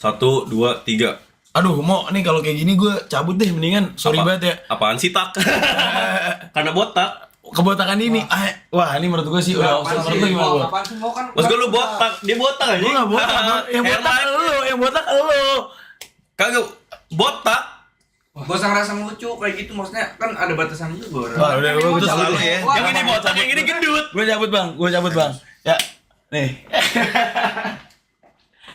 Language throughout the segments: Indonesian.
1, 2, 3. Aduh, mau nih kalau kayak gini gue cabut deh mendingan. Sorry banget ya. Apaan sih tak? Karena botak. Kebotakan ini. Wah, ini menurut gue sih udah menurut lu gimana lu? Apaan sih mau kan? Maksud lu botak, dia botak aja. Gue enggak botak, yang botak elu. Kagak botak. Gak usah ngerasa lucu kayak gitu, maksudnya kan ada batasan juga. Wah, udah gue Terus cabut lalu deh. ya. Yang ini botak, yang ini gendut. Gue cabut bang. Ya, nih.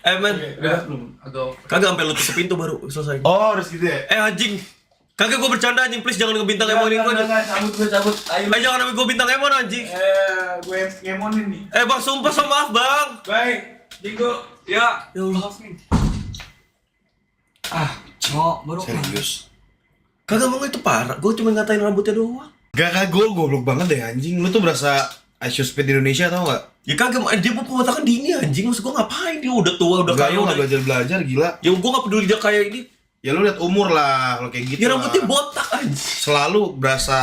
Men, Udah belum? Agak kagak sampai lu tutup pintu baru selesai. Oh, harus gitu ya? Anjing. Kagak gue bercanda anjing, please jangan ngebintang emonin gue. Cabut. Ayo. Jangan sampai gue bintang emon anjing. Gue ngemonin nih. Bang, sumpah maaf bang. Baik, Jingo. ya Allah. maaf nih. Mau baru Serius. Kagak mau itu parah, gue cuma ngatain rambutnya doang. Gak gue goblok banget deh anjing. Lu tuh berasa Asia Speed di Indonesia tau gak? Ya kagak, dia mau pembotakan dini anjing, maksud gue ngapain, dia udah tua, udah Gak, kaya, lu udah... gak belajar-belajar gila. Ya gue gak peduli dia kayak ini. Ya lu lihat umur lah kalau kayak gitu Ya lah. rambutnya botak anjing. Selalu berasa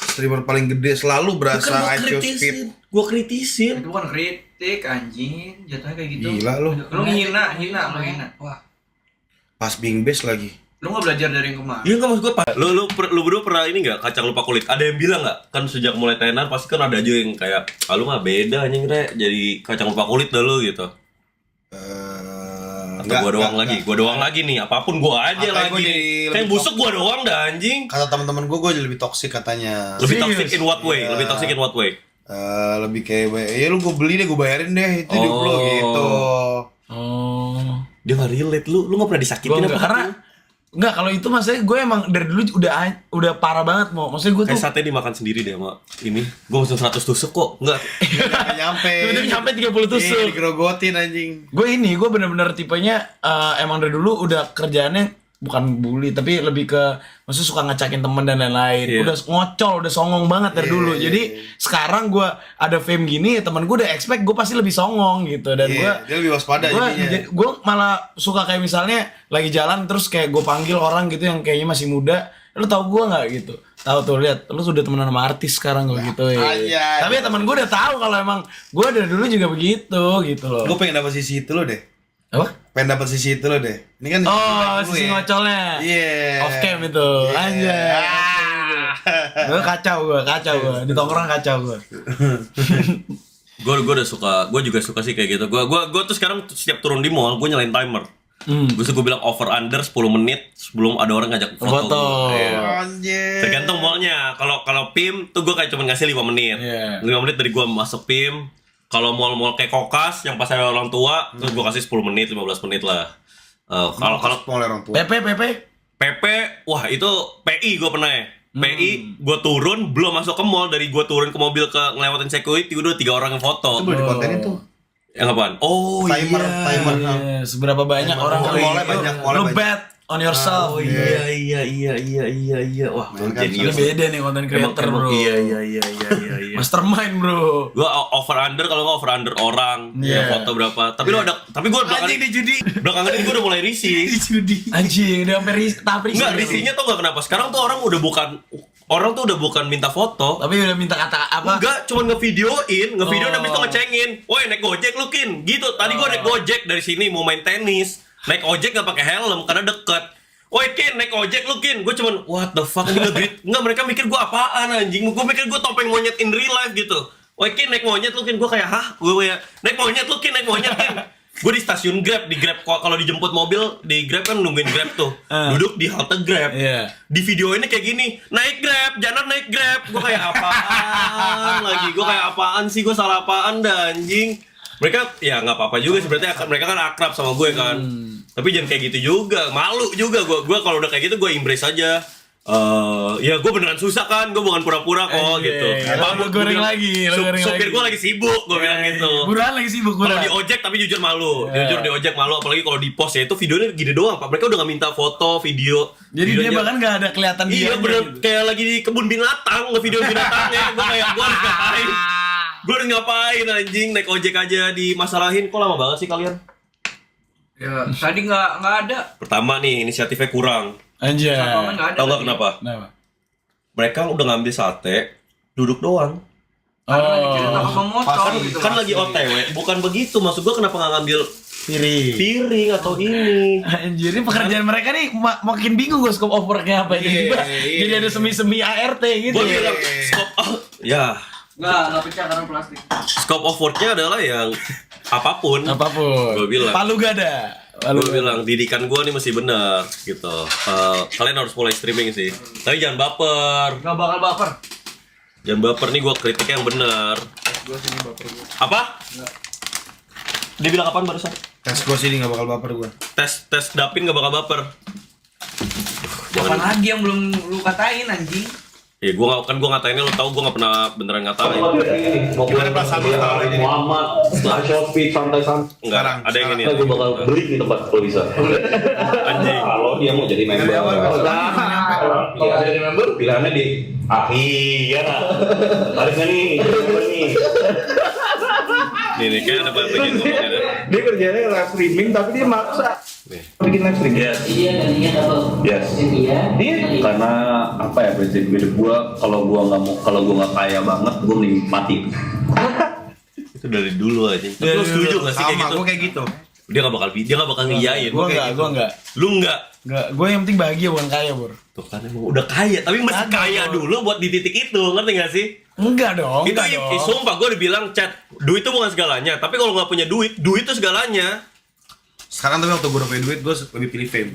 streamer paling gede, selalu berasa Asia Speed. Gue kritisin. itu bukan kritik anjing, jatuhnya kayak gitu. Gila lu. Lu hina. Wah, Pas Bing Base lagi. lu nggak belajar dari yang kemarin? Iya nggak, maksud gue lu berdua pernah ini nggak kacang lupa kulit? Ada yang bilang nggak? Kan sejak mulai tenar pasti kan ada aja yang kayak, lu mah beda anjing Re, jadi kacang lupa kulit dah lu gitu. Atau gua doang lagi nih, apapun gua aja Makanya lagi. gua jadi Kayak lebih busuk gua doang dah anjing. Kata teman-teman gue jadi lebih toxic katanya. Lebih Serius? toxic in what way? Iya. Lebih toxic in what way? Lebih kayak ya lu gue beli deh, gue bayarin deh itu hidup lu Oh. gitu. Oh. Dia nggak relate, lu nggak pernah disakitin Gue apa? enggak, karena enggak, kalau itu maksudnya gue emang dari dulu udah parah banget mau. Maksudnya gue tuh Kayak sate dimakan sendiri deh sama ini. Gua pesen 100 tusuk kok. Enggak. Gak nyampe. tiba-tiba nyampe 30 tusuk. Digerogotin anjing. Gue bener-bener tipenya emang dari dulu udah kerjaannya bukan bully tapi lebih ke maksudnya suka ngecakin temen dan lain-lain. Iya. Udah ngocol, udah songong banget dari dulu. Jadi sekarang gue ada fame gini, temen gue udah expect gue pasti lebih songong gitu. Dan Dia lebih waspada jadinya. gue malah suka kayak misalnya lagi jalan terus kayak gue panggil orang gitu yang kayaknya masih muda, lu tahu gue nggak gitu? Tahu tuh, lihat lu sudah temenan sama artis sekarang gue gitu ya. Anjay. Tapi ya temen gue udah tahu kalau emang gue dari dulu juga begitu gitu loh. Gue pengen dapat sisi itu lo deh. Apa? Pengen dapat sisi itu lo deh. Ini kan Oh, lu sisi ya. ngocolnya. Iya. Off cam itu. Anjay. Gue kacau gue. Di tongkrong kacau gue. Gue juga suka sih kayak gitu. Gue tuh sekarang setiap turun di mall, gue nyalain timer. Gue bilang over under 10 menit sebelum ada orang ngajak foto. Foto. Iya. Anjir. Tergantung mallnya. Kalau PIM tuh gue kayak cuma ngasih 5 menit. Iya. 5 menit dari gue masuk PIM. Kalau mall-mall kayak Kokas yang pas ada orang tua, terus gue kasih 10 menit, 15 menit lah. Kalau mau orang tua. PP. PP, wah itu PI gue pernah ya. PI, gue turun, belum masuk ke mall, dari gue turun ke mobil ke ngelewatin security, udah 3 orang yang foto. Itu boleh dikontenin tuh. Yang apaan? Oh Timer. Iya, seberapa banyak orang Oh, kali mallnya itu. banyak, mallnya Lu banyak. bet on yourself. Oh iya. Wah, lu Kan, Ini jenius. beda nih konten creator, bro. Iya. Mastermind, bro. Gue over under, kalau nggak over under orang, Iya. yang foto berapa. Tapi lu ada, tapi gue belakangan ini gue udah mulai risih. Anjing, udah sampai tahap risih. Enggak, risihnya tuh nggak kenapa. Sekarang tuh orang udah bukan minta foto. Tapi udah minta kata apa? Enggak, cuma ngevideoin Oh. habis itu ngecengin. Woi, naik Gojek lu Kin. Gitu. Tadi gua naik Gojek dari sini mau main tenis. Naik ojek enggak pakai helm karena deket. Woi Kin, naik ojek lu Kin. Gua cuman what the fuck ini nge-greet. Enggak, mereka mikir gua apaan anjing. Gua mikir gua topeng monyet in real life gitu. Woi Kin, naik monyet lu Kin. Gua kayak, "Hah?" Gua kayak, "Naik monyet lu Kin, naik monyet Kin." Gue di stasiun Grab, kalau dijemput mobil di Grab kan nungguin Grab tuh. Duduk di halte Grab. Iya. Di video ini kayak gini, naik Grab, jangan naik Grab. Gue kayak apaan lagi? Gue kayak apaan sih? Gue salah apaan dah anjing? Mereka ya nggak apa-apa juga sih, berarti mereka kan akrab sama gue kan. Tapi jangan kayak gitu juga, malu juga gue kalau udah kayak gitu gue embrace aja. Ya gue beneran susah kan, gue bukan pura-pura kok Anjay. gitu. Lu goreng lagi, lu goreng Supir lagi. gue lagi sibuk, gue bilang gitu. Buruan lagi sibuk Kalau buruan. di ojek tapi jujur malu, Iya. jujur di ojek malu, apalagi kalau di pos ya itu videonya gini doang pak. Mereka udah nggak minta foto, video. Jadi dia videonya- bahkan gak ada kelihatan dia. Iya bener, kayak lagi di kebun binatang, ngevideo binatangnya. Gue kayak, gue harus ngapain? Gue harus ngapain anjing, naik ojek aja dimasalahin. Kok lama banget sih kalian? Ya, tadi nggak ada. Pertama nih, inisiatifnya kurang. Anjay. Satpamnya nggak ada. Tahu nggak tadi. kenapa? Kenapa? Mereka udah ngambil sate, duduk doang. Karena lagi cerita sama motor Kan, gitu. kan lagi pasti. OTW, bukan begitu. Maksud gue kenapa nggak ngambil piring atau ini. Anjir, ini pekerjaan mereka nih makin bingung gue scope of work-nya apa ini. Jadi ada semi-semi ART gitu. Gue bilang ya Nggak pecah karena plastik. scope of work-nya adalah yang apapun. Apapun. Gua bilang. Palu gada. Gue bilang didikan gue nih mesti bener gitu. Kalian harus mulai streaming sih. Tapi jangan baper. Nggak bakal baper. Jangan baper nih, gue kritiknya yang bener. Gue sini baper gue. Apa? Dia bilang apaan barusan? Tes gue sini gak bakal baper gue. Tes Dapin gak bakal baper. Apaan lagi yang belum lu katain anjing? Ya gue ngatainnya, lo tau gue gak pernah beneran ngatain. Gimana perasaan lu sekarang ini? Muhammad, setelah Shopee, santai-santai. Enggak, Sekarang, ada yang ini. Gue bakal beli di tempat kalau bisa. Anjing. Kalau dia mau jadi member. Kalau dia jadi member, pilihannya di iya. Harusnya nih, member nih. Nih, kayak ada bagian ngomongnya deh. Dia kerjanya live streaming tapi dia maksa Nih. bikin live streaming. Yes. Iya dan iya atau Yes. iya. Dia karena apa ya, prinsip hidup gua, kalau gua nggak kaya banget, gua mending mati. Itu dari dulu aja. Tapi lo setuju gak sih kayak Sama, gitu? gue kayak gitu. Dia gak bakal ngiyain. Gue enggak. Lu enggak. Enggak, gue yang penting bahagia bukan kaya, Bor. Tuh kan emang udah kaya, tapi masih Kagak, kaya Bor. dulu buat di titik itu, ngerti gak sih? Enggak dong, Itu enggak dong. sumpah gue udah bilang, chat, duit itu bukan segalanya. Tapi kalau nggak punya duit itu segalanya. Sekarang tapi waktu gue udah punya duit, gue lebih pilih fame.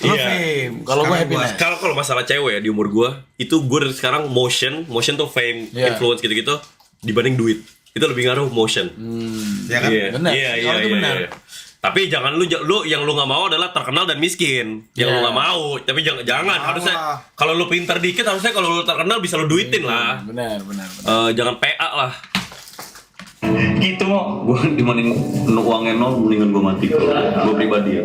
Lu fame. Kalau gue Sekarang happiness. Kalau masalah cewek ya di umur gue, itu gue dari sekarang motion tuh fame, Iya. influence gitu-gitu dibanding duit. Itu lebih ngaruh motion. Ya kan? Iya, Benar. iya, Kalau itu benar. iya. Tapi jangan lu yang lu nggak mau adalah terkenal dan miskin. Yang lu Iya. nggak mau. Tapi jangan Mau harusnya lah. kalau lu pintar dikit harusnya kalau lu terkenal bisa lu duitin lah. Benar. Jangan PA lah. Gitu mau. Gua dibanding uangnya nol, mendingan gua mati. Gua pribadi ya.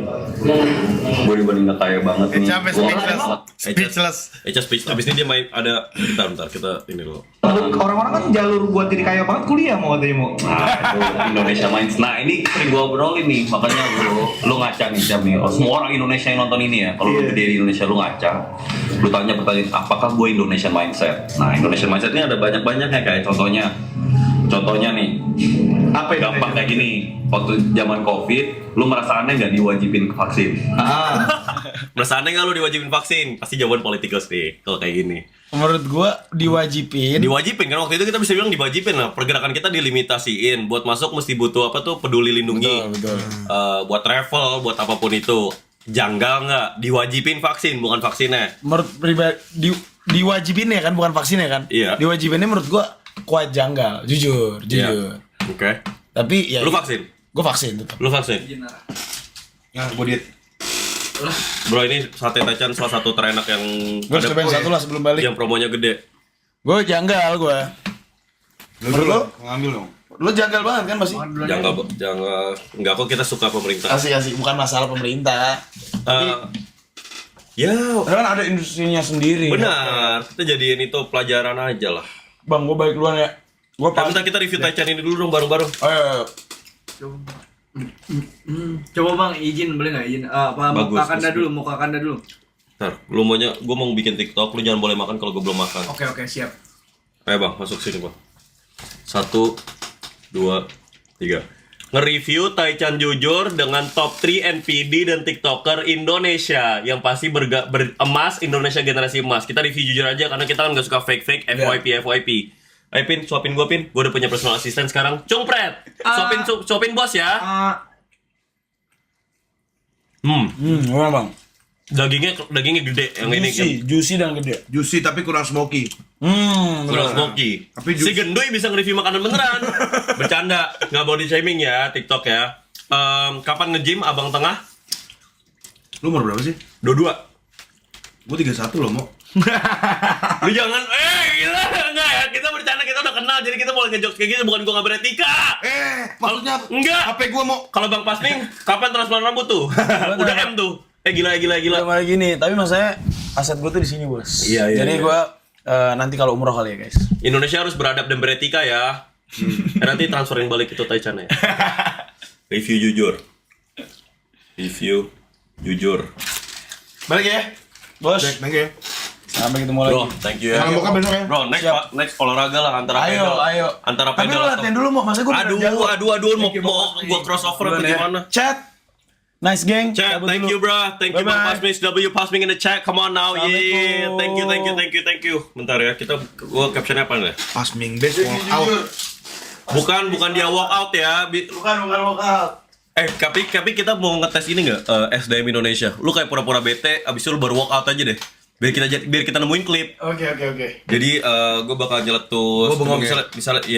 Gua dibanding nggak kaya banget nih. Sampai Gua- speechless. Speech. Abis ini dia main ada bentar kita ini dulu. Orang-orang kan jalur buat jadi kaya banget kuliah mau katanya mau. Indonesia Minds. Nah ini sering gue obrolin nih, makanya lu ngaca nih Jam nih. Semua orang Indonesia yang nonton ini ya, kalau lu gede di Indonesia lu ngaca, lu tanya pertanyaan, apakah gue Indonesian mindset? Nah Indonesian mindset ini ada banyak-banyaknya, kayak contohnya nih, Apa itu? gampang kayak gini. Waktu zaman COVID, lu merasa aneh nggak diwajibin ke vaksin? Merasa aneh nggak lu diwajibin vaksin? Pasti jawaban politikus nih kalau kayak gini. Menurut gue diwajibin. Diwajibin kan waktu itu kita bisa bilang diwajibin lah. Pergerakan kita dilimitasiin. Buat masuk mesti butuh apa tuh peduli lindungi. Betul. Buat travel, buat apapun itu. Janggal nggak? Diwajibin vaksin bukan vaksinnya. Menurut pribadi diwajibin ya kan, bukan vaksin ya kan? Iya. Diwajibinnya menurut gue kuat janggal, jujur. Iya. Oke. Tapi ya Lu vaksin? Gue vaksin tetap. Lu vaksin? Nah, gue diet. Bro ini sate Taichan salah satu terenak yang Gue harus cobain satu lah sebelum balik. yang promonya gede. Gue janggal gue. Lu dulu, ngambil dong. Lu janggal banget kan pasti? Jangan enggak kok kita suka pemerintah. Asik, bukan masalah pemerintah. Ya, Karena kan ada industrinya sendiri. benar. Kita jadiin itu pelajaran aja lah. Bang, gue balik duluan ya. Gue Bentar kita review Taichan ini dulu dong bareng-bareng. Ayo. Coba bang, izin boleh nggak izin? Apa mau Bagus, kakanda bagus. dulu? Mau kakanda dulu? Ntar, gue mau bikin TikTok, lu jangan boleh makan kalau gue belum makan. Oke siap. Ayo bang, masuk sini bang. 1, 2, 3. Nge-review Taichan jujur dengan top 3 NPD dan TikToker Indonesia yang pasti emas Indonesia generasi emas. Kita review jujur aja karena kita kan gak suka fake FYP. Ayo Pin, suapin gue Pin. Gue udah punya personal assistant sekarang. Cungpret, suapin bos ya. Gimana bang? Dagingnya gede yang ini kan. Juicy dan gede. Juicy tapi kurang smoky. Kurang smoky. Tapi Si Gendoy bisa nge-review makanan beneran. Bercanda, nggak body shaming ya TikTok ya. Kapan nge-gym abang tengah? Lu umur berapa sih? 22. Gue 31 loh, mau. Lu jangan, gila, enggak ya, kita bercanda, kita udah kenal, jadi kita boleh ngejokes kayak gitu, bukan gua gak beretika. Maksudnya Enggak. HP gue mau. Kalau Bang Pasning, kapan transplant rambut tuh? Udah M tuh. Gila. Udah mulai gini, tapi masalahnya aset gue tuh di sini bos. Iya. Jadi gue nanti kalau umroh kali ya guys. Indonesia harus beradab dan beretika ya. Nanti transferin balik itu Taichan ya. Review jujur. Balik ya, bos. Thank you. Sampai ketemu lagi. Bro, thank you ya. Salam bokap besok ya. Bro, next olahraga lah antara Ayo. antara Tapi pedal lu atau- latihan dulu mau, masa gue Aduh, mau gua crossover apa gimana? Chat. Nice gang. Chat, Cabut thank dulu. you bro, thank you Bye-bye. Bang Pasmix W Pasming in the chat, come on now, yeah, thank you. Bentar ya, gua captionnya apa nih? Pasming best walk out. Bukan dia walk out ya, Bukan lokal. tapi kita mau ngetes ini nggak SDM Indonesia? Lu kayak pura-pura bete, abis itu lu baru walk out aja deh, biar kita nemuin klip. Oke. Jadi gue bakal nyeletus. Gua bengong ya?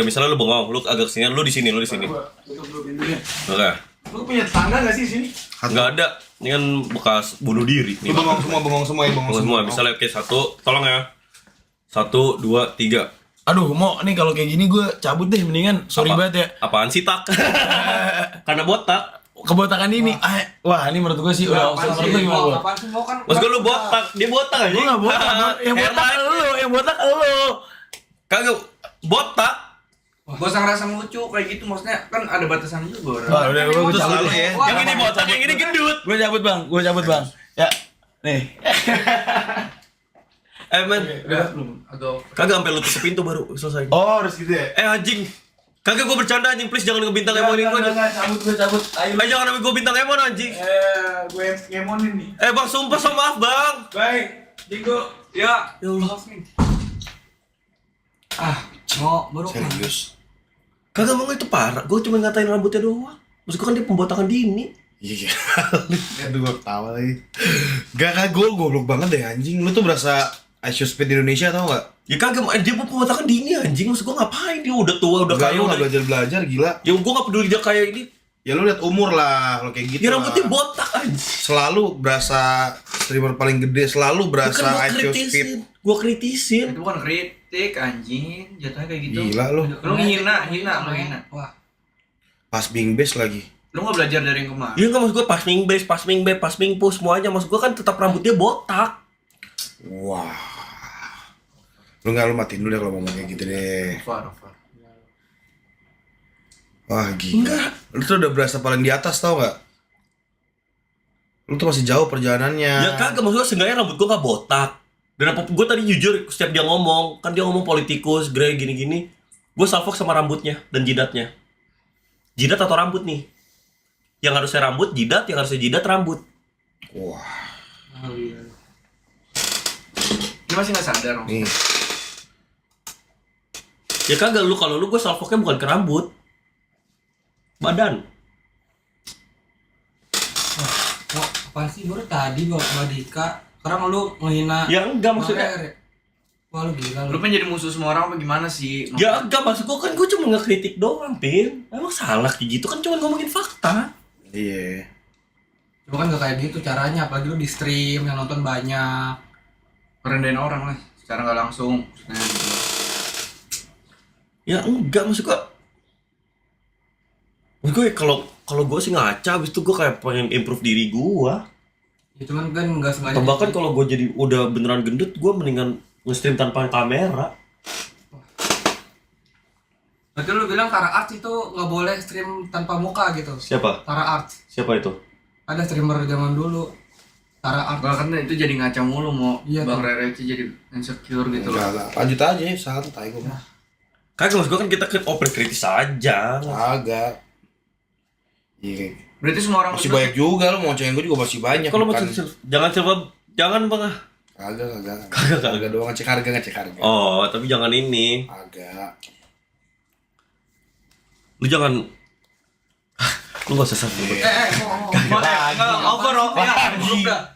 Misalnya lu bengong, lu agak kesini, lu di sini. Tutup dulu pintunya. Oke. Lu punya tetangga gak sih sini? Nggak ada. Ini kan bekas bunuh diri. Lu bengong semua ya, Bengong semua. Misalnya oke, satu, tolong ya. 1, 2, 3. Aduh, mau nih kalau kayak gini gue cabut deh mendingan. Sorry banget ya. Apaan sih tak? Karena botak. Kebotakan ini. Wah, ini menurut gue sih udah Apaan menurut sih? lu gimana Mau gua? apaan sih? Mau kan Mas gue lu botak, dia botak aja. Gue gak botak, yang botak lu. Kagak botak. gak usah ngerasa lucu kayak gitu, maksudnya kan ada batasan juga orang. Wah, udah gue Itu cabut selalu deh. ya. Yang ini botak, yang ini gendut. Gue cabut bang. Ya, nih. Men, Atau kagak sampai lu tutup pintu baru selesai. Oh, harus gitu ya? Anjing. Kagak gue bercanda anjing, please jangan ngebintang emonin gue. Gue cabut. Ayo. Jangan sampai gue bintang emon anjing. Gue ngemonin nih. Bang, sumpah maaf bang. Baik, Jingo. ya Allah. mau baru Serius. Kagak mau itu parah, gue cuma ngatain rambutnya doang. Maksud gue kan dia pembotakan dini. Iya. Aduh gue ketawa lagi. Gak gue goblok banget deh anjing. Lu tuh berasa Ice Speed di Indonesia tau gak? Ya kagak, dia mau pembotakan dini anjing. Maksud gue ngapain, dia udah tua, udah kaya, Lu udah... gak belajar gila. Ya gue gak peduli dia kayak ini. Ya lu lihat umur lah, lo kayak gitu Ya lah. rambutnya botak anjing. Selalu berasa streamer paling gede, selalu berasa Ice Speed. Gue kritisin. itu bukan kritik anjing, jatuhnya kayak gitu. Gila lu. Lu hina. Wah, Pas Bing Base lagi. lu nggak belajar dari yang kemarin. Iya nggak, maksud gue passing back, passing push semuanya. Maksud gue kan tetap rambutnya botak. Wah. Lu matiin dulu deh kalau ngomong kayak gitu deh. Far. Wah gila. Lu tuh udah berasa paling di atas tau gak? Lu tuh masih jauh perjalanannya. Ya kagak, maksud gue seenggaknya rambut gue gak botak. Dan apa gue tadi jujur setiap dia ngomong, kan dia ngomong politikus, grey gini-gini, gue salfok sama rambutnya dan jidatnya. Jidat atau rambut nih? Yang harusnya rambut jidat, yang harusnya jidat rambut. Wah. Dia masih nggak sadar. Nih. Ya kagak, lu kalau lu gue salfoknya bukan ke rambut, badan. Wah, apaan sih baru tadi bawa Mbak Dika. Sekarang lu menghina. Ya enggak, maksudnya. Maher. Wah, lu gila Lu lu. pengen jadi musuh semua orang apa gimana sih? Ya enggak, maksud gue kan gue cuma ngekritik doang, Pin. Emang salah kayak gitu kan cuma ngomongin fakta. Iya. Cuma kan gak kayak gitu caranya, apalagi lu di stream yang nonton banyak. Merendahin orang lah, secara nggak langsung. Maksudnya gitu. Ya enggak, maksud gue kalau gue sih ngaca, abis itu gue kayak pengen improve diri gue. Ya cuman kan gak sengaja. Atau bahkan kalau gue jadi udah beneran gendut, gue mendingan nge-stream tanpa kamera. Berarti lu bilang Tara Arts itu gak boleh stream tanpa muka gitu. Siapa? Tara Arts. Siapa itu? Ada streamer zaman dulu. Tara Arts. Bahkan itu jadi ngaca mulu mau Iya, Bang tuh. Rere itu jadi insecure gitu loh. Enggak lah. Lanjut aja, santai gue mah. Kagak, maksud gue kan kita oper kritis aja. Agak. Iya. Berarti semua orang Masih itu- banyak juga lu mau ngecengin gue juga masih banyak. Kalau mau bukan- jangan coba, jangan bang. Kagak. Kagak. Kagak doang ngecek harga. Oh, tapi jangan ini. Agak. Lu jangan. Lu gak usah sebut. Enggak, over ya.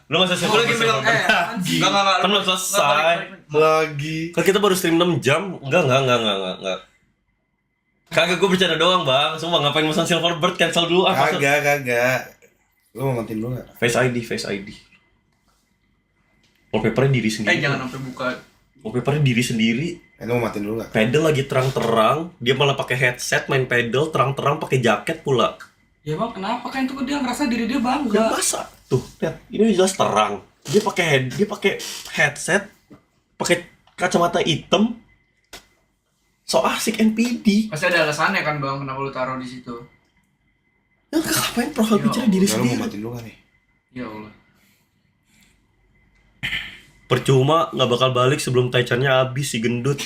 Lu gak usah sebut. Gue lagi bilang anjing. enggak. Kan belum selesai. Lagi. Kan kita baru stream 6 jam. Enggak. Kagak, gue bercanda doang bang. Sumpah ngapain pesan Silverbird, cancel dulu. Kagak. Lu mau matiin dulu gak? Face ID. Wallpapernya diri sendiri. jangan sampai buka. Wallpapernya diri sendiri. Lu mau matiin dulu gak? Pedal lagi terang-terang, dia malah pakai headset main pedal terang-terang pakai jaket pula. Ya emang kenapa kan itu dia ngerasa diri dia Ya bangga. masa? Tuh, lihat. Ini jelas terang. Dia pakai headset, pakai kacamata hitam. So asik NPD. Pasti ada alasannya kan Bang kenapa lu taruh di situ. Ya ngapain profile Ya picture diri Lu mau sendiri? matiin dulu gak nih? Ya Allah. Percuma nggak bakal balik sebelum taichannya habis si gendut.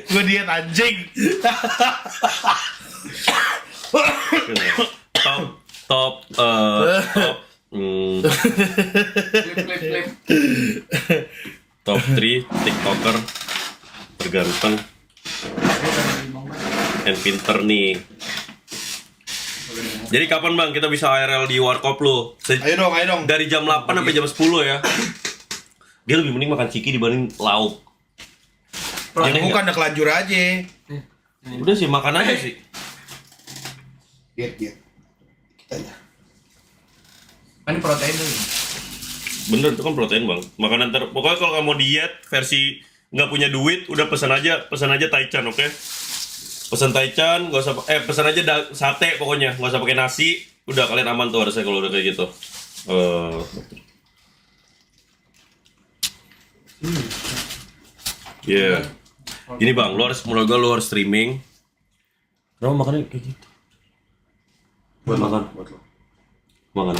Gue diet anjing. top Klip. top 3 TikToker terganteng dan pinter nih. Jadi kapan bang kita bisa IRL di warkop lu? Ayo dong. Dari jam 8 sampai jam 10 ya. Dia lebih mending makan ciki dibanding lauk. Ya bukan ada kelanjur aja. Udah sih makan aja sih. Diet. Kita aja. Kan ini protein tuh. Bener itu kan protein bang. Makanan pokoknya kalau kamu mau diet versi nggak punya duit, udah pesan aja taichan, oke? Pesan taichan, nggak usah pesan aja sate pokoknya, nggak usah pakai nasi. Udah kalian aman tuh harusnya kalau udah kayak gitu. Iya. Gini bang, menurut gue lu harus streaming. Kenapa makannya kayak gitu? Buat makan, buat lo. Makan.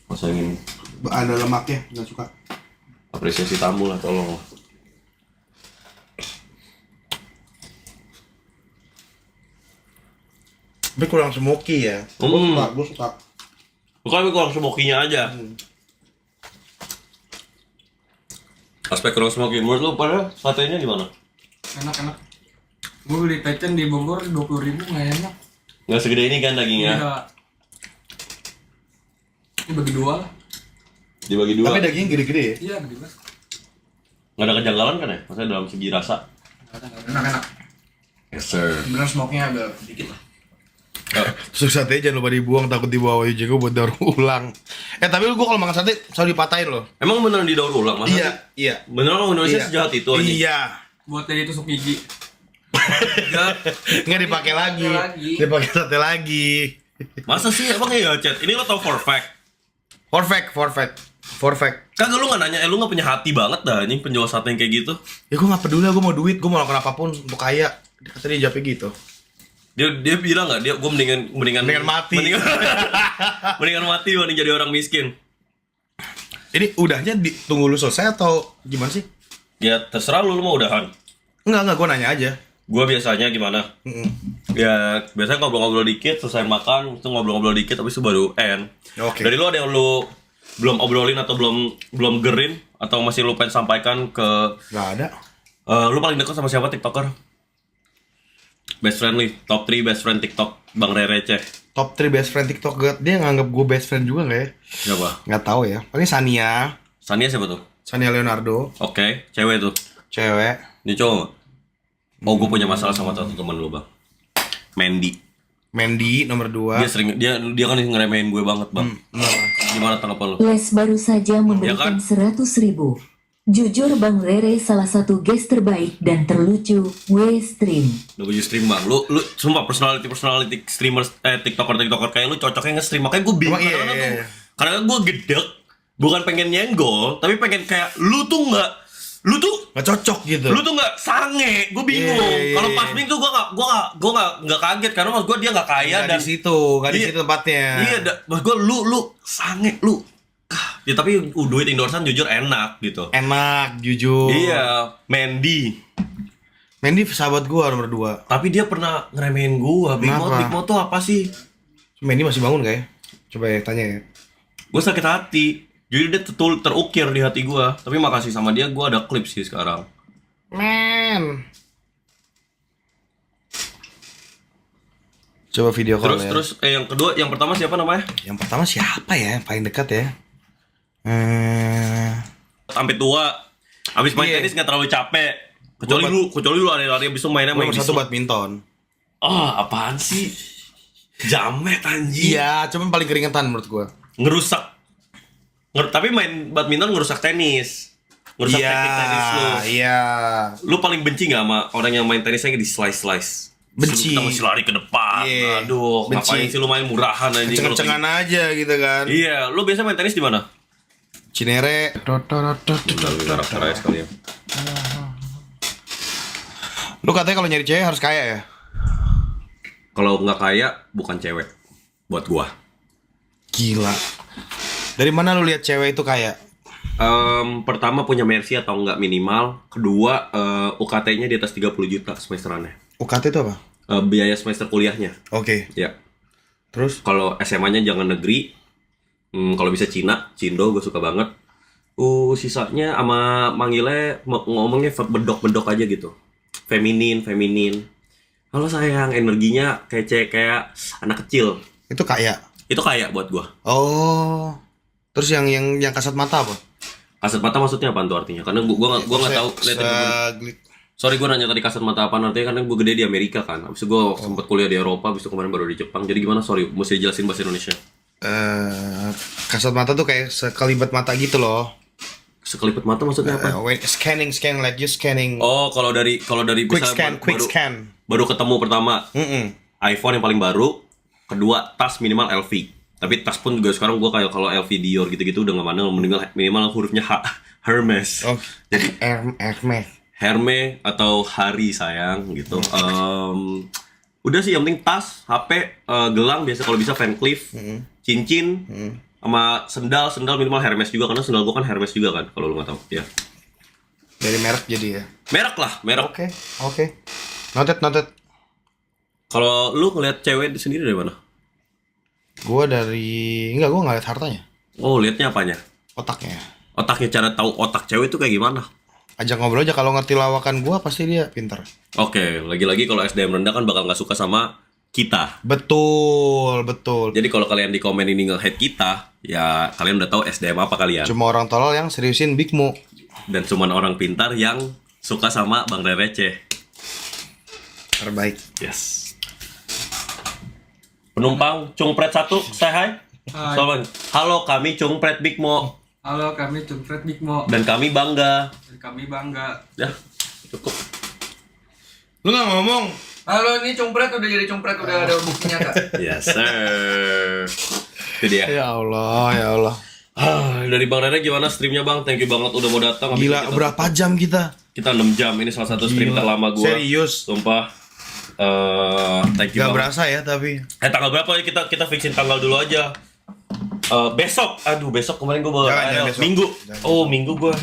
Masa ingin Ada lemaknya, nggak suka. apresiasi tamu lah, tolong. Tapi kurang smoky ya. Gue suka. Pokoknya kurang smoky-nya aja. Aspek kurang smoky. Menurut lu pada satenya gimana? Enak. Gue beli taichan di Bogor 20.000 nggak enak. Nggak segede ini kan dagingnya? Iya. Ini bagi dua lah. Dibagi dua. Tapi dagingnya gede-gede ya. Iya gede banget. Nggak ada kejanggalan kan ya? Maksudnya dalam segi rasa? Enak. Yes sir. Bener smoke-nya agak dikit lah. Terus sate jangan lupa dibuang, takut dibawa juga buat daur ulang. Tapi lu gua kalau makan sate selalu dipatahin loh. Emang beneran didaur ulang? Masa Iya. beneran orang Indonesia Iya. sejahat itu aja? Iya. Buat jadi tusuk gigi. Nggak dipakai lagi. Dipakai sate lagi. Masa sih? Emang iya chat? Ini lo tau for fact? For fact. Kagak lu nggak nanya, lu nggak punya hati banget dah ini penjual sate yang kayak gitu. Ya gua nggak peduli, gua mau duit, gua mau lakukan apapun untuk kaya. Kata dia jawabnya gitu. Dia bilang nggak? Gue mendingan mati. Mendingan mati dibanding jadi orang miskin. Ini udahnya tunggu lu selesai atau gimana sih? Ya terserah lu mau udahan. Enggak, gua nanya aja. Gua biasanya gimana? Ya biasanya ngobrol-ngobrol dikit, selesai makan, itu ngobrol-ngobrol dikit, habis itu baru end. Oke. Dari lu ada yang lu belum obrolin atau belum gerin atau masih lu pengen sampaikan ke Nggak ada. lu paling dekat sama siapa TikToker? Best friend nih, top 3 best friend TikTok Bang Receh. Top 3 best friend TikTok, dia nganggap gue best friend juga nggak ya? Siapa? Nggak tahu ya. Paling Sania Siapa tuh? Leonardo, Oke, cewek tuh. cewek. Dia cowok nggak? Oh, gue punya masalah sama satu teman lu bang, Mandy nomor 2. Dia kan ngeremehin gue banget bang. Gimana tanggapan lu? Les baru saja Ya kan? memberikan 100.000. Jujur Bang Rere salah satu guest terbaik dan terlucu W-Stream. W stream bang, lu sumpah personality streamers tiktoker kayak lu cocoknya nge-stream, makanya gue bingung Emang iya, kadang-kadang iya. tuh, kadang gue gedek, bukan pengen nyenggol, tapi pengen kayak lu tuh Nggak cocok gitu. nggak sange, gue bingung. Iya, iya, Kalau iya. pas ming tuh gue nggak kaget karena maksud gue dia nggak kaya Nggak dan di situ, nggak di Iya. situ tempatnya. iya, maksud gue lu sange lu. Ya tapi duit endorsean jujur enak gitu. Enak, jujur. Iya, Mandy. Sahabat gua nomor 2. Tapi dia pernah ngeremehin gua. Big Kenapa? Mouth tuh apa sih? Mandy masih bangun gak ya? Coba ya tanya ya. Gue sakit hati. Jadi dia terukir di hati gua. Tapi makasih sama dia, gua ada klip sih sekarang. Man. Coba video call ya. Terus yang pertama siapa namanya? Yang pertama siapa ya? Yang paling dekat ya? Sampai tua. Abis main Iya. tenis nggak terlalu capek. Kecuali lu lari-lari abis itu mainnya main Nomor di 1 badminton. apaan sih? Jamet anjing. Iya, cuman paling keringetan menurut gua. Tapi main badminton ngerusak tenis. Ngerusak teknik tenis lu. Iya. Lu paling benci nggak sama orang yang main tenisnya di slice? Benci. Kita mesti lari ke depan. Iya. Aduh, Benci. ngapain sih lu main murahan anjing? Cengen-cengan aja gitu kan. Iya, lu biasa main tenis di mana? Cinere. Karakternya sekali ya. Lu katanya kalau nyari cewek harus kaya ya? Kalau nggak kaya, bukan cewek. Buat gua. Gila. Dari mana lu lihat cewek itu kaya? Pertama punya Mercy atau enggak minimal. Kedua UKT-nya di atas 30 juta semesterannya. UKT itu apa? Biaya semester kuliahnya. Oke. Ya. Terus? Kalau SMA-nya jangan negeri. Kalau bisa Cina, Cindo gue suka banget. Sisanya sama manggilnya ngomongnya bedok-bedok aja gitu. Feminin. Halo sayang, energinya kayak anak kecil. Itu kaya. Itu kayak buat gua. Oh. Terus yang kasat mata apa? Kasat mata maksudnya apa tuh artinya? Karena gua nggak tahu. Sorry gua nanya tadi kasat mata apa artinya, karena gua gede di Amerika kan. Habis itu gua sempat kuliah di Eropa, habis itu kemarin baru di Jepang. Jadi gimana? Sorry, mesti dijelasin bahasa Indonesia. Kasat mata tuh kayak sekelibat mata gitu loh. Sekelipet mata maksudnya apa? When scanning like you scanning. Oh, kalau dari Quick misalnya scan, quick scan. baru ketemu pertama Mm-mm. iPhone yang paling baru, kedua tas minimal LV. Tapi tas pun juga sekarang gua kayak kalau LV Dior gitu-gitu udah nggak mandang, minimal hurufnya Hermes. Oh, Jadi Hermes. Hermes atau Hari sayang gitu. Udah sih yang penting tas, HP, gelang biasa kalau bisa Van Cleef, cincin, sama sendal minimal Hermes juga karena sendal gua kan Hermes juga kan kalau lu nggak tahu ya. Dari merek jadi ya. Merek lah, merek. Oke. Noted. Kalau lu ngeliat cewek sendiri dari mana? Gua nggak lihat hartanya. Oh, liatnya apanya? Otaknya. Otaknya, cara tahu otak cewek itu kayak gimana? Ajak ngobrol aja, kalau ngerti lawakan gua pasti dia pintar. Oke, lagi-lagi kalau SDM rendah kan bakal nggak suka sama kita. Betul. Jadi kalau kalian di komen ini nge-hate kita, ya kalian udah tahu SDM apa kalian. Cuma orang tolol yang seriusin Bigmo. Dan cuman orang pintar yang suka sama Bang Receh. Terbaik. Yes. Penumpang Cungpret 1, say hi. Hai. Halo, kami Cungpret Bigmo Halo, kami Cungpret Bigmo. dan kami bangga. Dan kami bangga. Ya, cukup. Lu nggak ngomong? Halo, ini Cungpret udah jadi Cungpret, udah ada buktinya kak. Yes, sir. Itu dia. Ya Allah. Dari Bang Rere gimana streamnya Bang? Thank you banget udah mau datang. Gila, berapa jam kita? Kita 6 jam. Ini salah satu stream terlama gua. Serius? Sumpah. Thank you Gak banget. berasa ya tapi. Tanggal berapa ya kita fixin tanggal dulu aja. Besok. Besok kemarin gua bawa Jangan ARL. besok. Minggu. Jangan Oh, Minggu gua